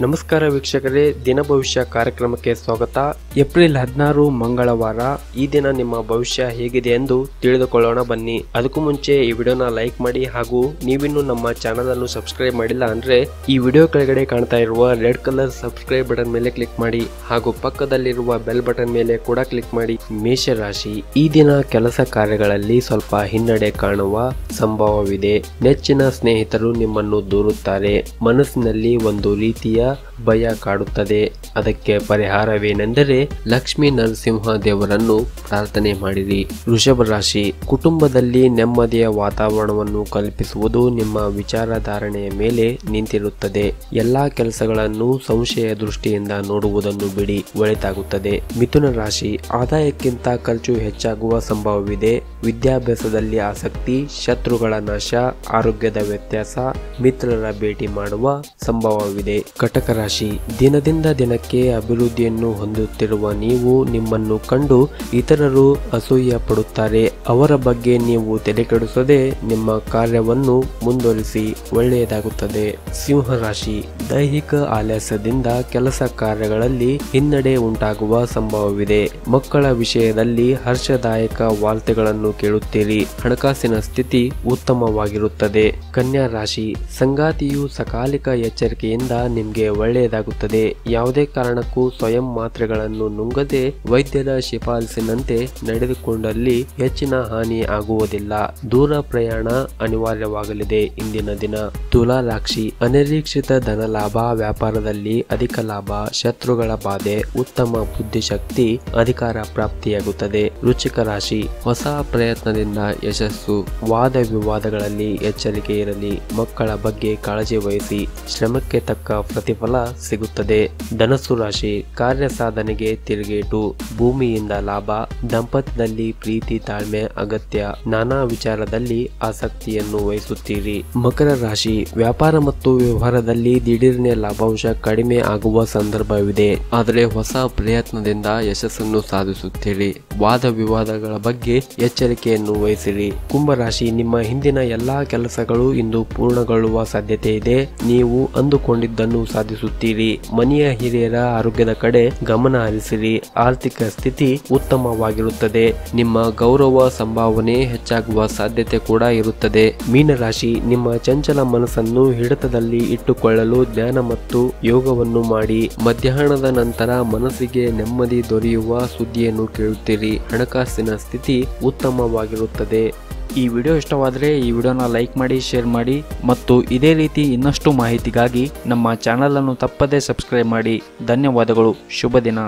ನಮಸ್ಕಾರ ವೀಕ್ಷಕರೇ, ದಿನ ಭವಿಷ್ಯ ಕಾರ್ಯಕ್ರಮಕ್ಕೆ ಸ್ವಾಗತ. ಏಪ್ರಿಲ್ 16 ಮಂಗಳವಾರ. ಈ ದಿನ ನಿಮ್ಮ ಭವಿಷ್ಯ ಹೇಗಿದೆ ಎಂದು ತಿಳಿದುಕೊಳ್ಳೋಣ ಬನ್ನಿ. ಅದಕ್ಕೂ ಮುಂಚೆ ಈ ವಿಡಿಯೋನ ಲೈಕ್ ಮಾಡಿ ಹಾಗೂ ನೀವಿನ್ನೂ ನಮ್ಮ ಚಾನಲ್ ಅನ್ನು ಸಬ್ಸ್ಕ್ರೈಬ್ ಮಾಡಿಲ್ಲ ಅಂದ್ರೆ ಈ ವಿಡಿಯೋ ಕೆಳಗಡೆ ಕಾಣ್ತಾ ಇರುವ ರೆಡ್ ಕಲರ್ ಸಬ್ಸ್ಕ್ರೈಬ್ ಬಟನ್ ಮೇಲೆ ಕ್ಲಿಕ್ ಮಾಡಿ ಹಾಗೂ ಪಕ್ಕದಲ್ಲಿರುವ ಬೆಲ್ ಬಟನ್ ಮೇಲೆ ಕೂಡ ಕ್ಲಿಕ್ ಮಾಡಿ. ಮೇಷರಾಶಿ, ಈ ದಿನ ಕೆಲಸ ಕಾರ್ಯಗಳಲ್ಲಿ ಸ್ವಲ್ಪ ಹಿನ್ನಡೆ ಕಾಣುವ ಸಂಭವವಿದೆ. ನೆಚ್ಚಿನ ಸ್ನೇಹಿತರು ನಿಮ್ಮನ್ನು ದೂರುತ್ತಾರೆ. ಮನಸ್ಸಿನಲ್ಲಿ ಒಂದು ರೀತಿಯ ಭಯ ಕಾಡುತ್ತದೆ. ಅದಕ್ಕೆ ಪರಿಹಾರವೇನೆಂದರೆ ಲಕ್ಷ್ಮೀ ನರಸಿಂಹ ದೇವರನ್ನು ಪ್ರಾರ್ಥನೆ ಮಾಡಿರಿ. ವೃಷಭ ರಾಶಿ, ಕುಟುಂಬದಲ್ಲಿ ನೆಮ್ಮದಿಯ ವಾತಾವರಣವನ್ನು ಕಲ್ಪಿಸುವುದು ನಿಮ್ಮ ವಿಚಾರಧಾರಣೆಯ ಮೇಲೆ ನಿಂತಿರುತ್ತದೆ. ಎಲ್ಲಾ ಕೆಲಸಗಳನ್ನು ಸಂಶಯ ದೃಷ್ಟಿಯಿಂದ ನೋಡುವುದನ್ನು ಬಿಡಿ, ಒಳಿತಾಗುತ್ತದೆ. ಮಿಥುನ ರಾಶಿ, ಆದಾಯಕ್ಕಿಂತ ಖರ್ಚು ಹೆಚ್ಚಾಗುವ ಸಂಭವವಿದೆ. ವಿದ್ಯಾಭ್ಯಾಸದಲ್ಲಿ ಆಸಕ್ತಿ, ಶತ್ರುಗಳ ನಾಶ, ಆರೋಗ್ಯದ ವ್ಯತ್ಯಾಸ, ಮಿತ್ರರ ಭೇಟಿ ಮಾಡುವ ಸಂಭವವಿದೆ. ಕಟಕ ರಾಶಿ, ದಿನದಿಂದ ದಿನಕ್ಕೆ ಅಭಿವೃದ್ಧಿಯನ್ನು ಹೊಂದುತ್ತಿರುವ ನೀವು ನಿಮ್ಮನ್ನು ಕಂಡು ಇತರರು ಅಸೂಯೆ ಪಡುತ್ತಾರೆ. ಅವರ ಬಗ್ಗೆ ನೀವು ತಲೆಕೆಡಿಸದೆ ನಿಮ್ಮ ಕಾರ್ಯವನ್ನು ಮುಂದುವರಿಸಿ, ಒಳ್ಳೆಯದಾಗುತ್ತದೆ. ಸಿಂಹ ರಾಶಿ, ದೈಹಿಕ ಆಲಸ್ಯದಿಂದ ಕೆಲಸ ಕಾರ್ಯಗಳಲ್ಲಿ ಹಿನ್ನಡೆ ಉಂಟಾಗುವ ಸಂಭವವಿದೆ. ಮಕ್ಕಳ ವಿಷಯದಲ್ಲಿ ಹರ್ಷದಾಯಕ ವಾರ್ತೆಗಳನ್ನು ಕೇಳುತ್ತೀರಿ. ಹಣಕಾಸಿನ ಸ್ಥಿತಿ ಉತ್ತಮವಾಗಿರುತ್ತದೆ. ಕನ್ಯಾ ರಾಶಿ, ಸಂಗಾತಿಯು ಸಕಾಲಿಕ ಎಚ್ಚರಿಕೆಯಿಂದ ನಿಮಗೆ ಒಳ್ಳೆಯದಾಗುತ್ತದೆ. ಯಾವುದೇ ಕಾರಣಕ್ಕೂ ಸ್ವಯಂ ಮಾತ್ರೆಗಳನ್ನು ನುಂಗದೆ ವೈದ್ಯರ ಶಿಫಾರಸಿನಂತೆ ನಡೆದುಕೊಂಡಲ್ಲಿ ಹೆಚ್ಚಿನ ಹಾನಿ ಆಗುವುದಿಲ್ಲ. ದೂರ ಪ್ರಯಾಣ ಅನಿವಾರ್ಯವಾಗಲಿದೆ ಇಂದಿನ ದಿನ. ತುಲಾ ರಾಶಿ, ಅನಿರೀಕ್ಷಿತ ಧನ ಲಾಭ, ವ್ಯಾಪಾರದಲ್ಲಿ ಅಧಿಕ ಲಾಭ, ಶತ್ರುಗಳ ಬಾಧೆ, ಉತ್ತಮ ಬುದ್ಧಿಶಕ್ತಿ, ಅಧಿಕಾರ ಪ್ರಾಪ್ತಿಯಾಗುತ್ತದೆ. ವೃಶ್ಚಿಕ ರಾಶಿ, ಹೊಸ ಪ್ರಯತ್ನದಿಂದ ಯಶಸ್ಸು. ವಾದ ವಿವಾದಗಳಲ್ಲಿ ಎಚ್ಚರಿಕೆ ಇರಲಿ. ಮಕ್ಕಳ ಬಗ್ಗೆ ಕಾಳಜಿ ವಹಿಸಿ. ಶ್ರಮಕ್ಕೆ ತಕ್ಕ ಪ್ರತಿಫಲ ಸಿಗುತ್ತದೆ. ಧನಸ್ಸು ರಾಶಿ, ಕಾರ್ಯ ಸಾಧನೆಗೆ ತಿರುಗೇಟು, ಭೂಮಿಯಿಂದ ಲಾಭ, ದಾಂಪತ್ಯದಲ್ಲಿ ಪ್ರೀತಿ ತಾಳ್ಮೆ ಅಗತ್ಯ, ನಾನಾ ವಿಚಾರದಲ್ಲಿ ಆಸಕ್ತಿಯನ್ನು ವಹಿಸುತ್ತೀರಿ. ಮಕರ ರಾಶಿ, ವ್ಯಾಪಾರ ಮತ್ತು ವ್ಯವಹಾರದಲ್ಲಿ ದಿಢೀರ್ನೆ ಲಾಭಾಂಶ ಕಡಿಮೆ ಆಗುವ ಸಂದರ್ಭವಿದೆ, ಆದರೆ ಹೊಸ ಪ್ರಯತ್ನದಿಂದ ಯಶಸ್ಸನ್ನು ಸಾಧಿಸುತ್ತೀರಿ. ವಾದ ವಿವಾದಗಳ ಬಗ್ಗೆ ಎಚ್ಚರಿಕೆಯನ್ನು ವಹಿಸಿರಿ. ಕುಂಭರಾಶಿ, ನಿಮ್ಮ ಹಿಂದಿನ ಎಲ್ಲಾ ಕೆಲಸಗಳು ಇಂದು ಪೂರ್ಣಗೊಳ್ಳುವ ಸಾಧ್ಯತೆ ಇದೆ. ನೀವು ಅಂದುಕೊಂಡಿದ್ದನ್ನು ಸಾಧಿಸುತ್ತೀರಿ. ಮನೆಯ ಹಿರಿಯರ ಆರೋಗ್ಯದ ಕಡೆ ಗಮನ ಹರಿಸಿರಿ. ಆರ್ಥಿಕ ಸ್ಥಿತಿ ಉತ್ತಮವಾಗಿರುತ್ತದೆ. ನಿಮ್ಮ ಗೌರವ ಸಂಭಾವನೆ ಹೆಚ್ಚಾಗುವ ಸಾಧ್ಯತೆ ಕೂಡ ಇರುತ್ತದೆ. ಮೀನರಾಶಿ, ನಿಮ್ಮ ಚಂಚಲ ಮನಸ್ಸನ್ನು ಹಿಡಿತದಲ್ಲಿ ಇಟ್ಟುಕೊಳ್ಳಲು ಜ್ಞಾನ ಮತ್ತು ಯೋಗವನ್ನು ಮಾಡಿ. ಮಧ್ಯಾಹ್ನದ ನಂತರ ಮನಸ್ಸಿಗೆ ನೆಮ್ಮದಿ ದೊರೆಯುವ ಸುದ್ದಿಯನ್ನು ಕೇಳುತ್ತೀರಿ. ಹಣಕಾಸಿನ ಸ್ಥಿತಿ ಉತ್ತಮವಾಗಿರುತ್ತದೆ. ಈ ವಿಡಿಯೋ ಇಷ್ಟವಾದರೆ ಈ ವಿಡಿಯೋನ ಲೈಕ್ ಮಾಡಿ, ಶೇರ್ ಮಾಡಿ ಮತ್ತು ಇದೇ ರೀತಿ ಇನ್ನಷ್ಟು ಮಾಹಿತಿಗಾಗಿ ನಮ್ಮ ಚಾನಲ್ ಅನ್ನು ತಪ್ಪದೇ ಸಬ್ಸ್ಕ್ರೈಬ್ ಮಾಡಿ. ಧನ್ಯವಾದಗಳು. ಶುಭ ದಿನ.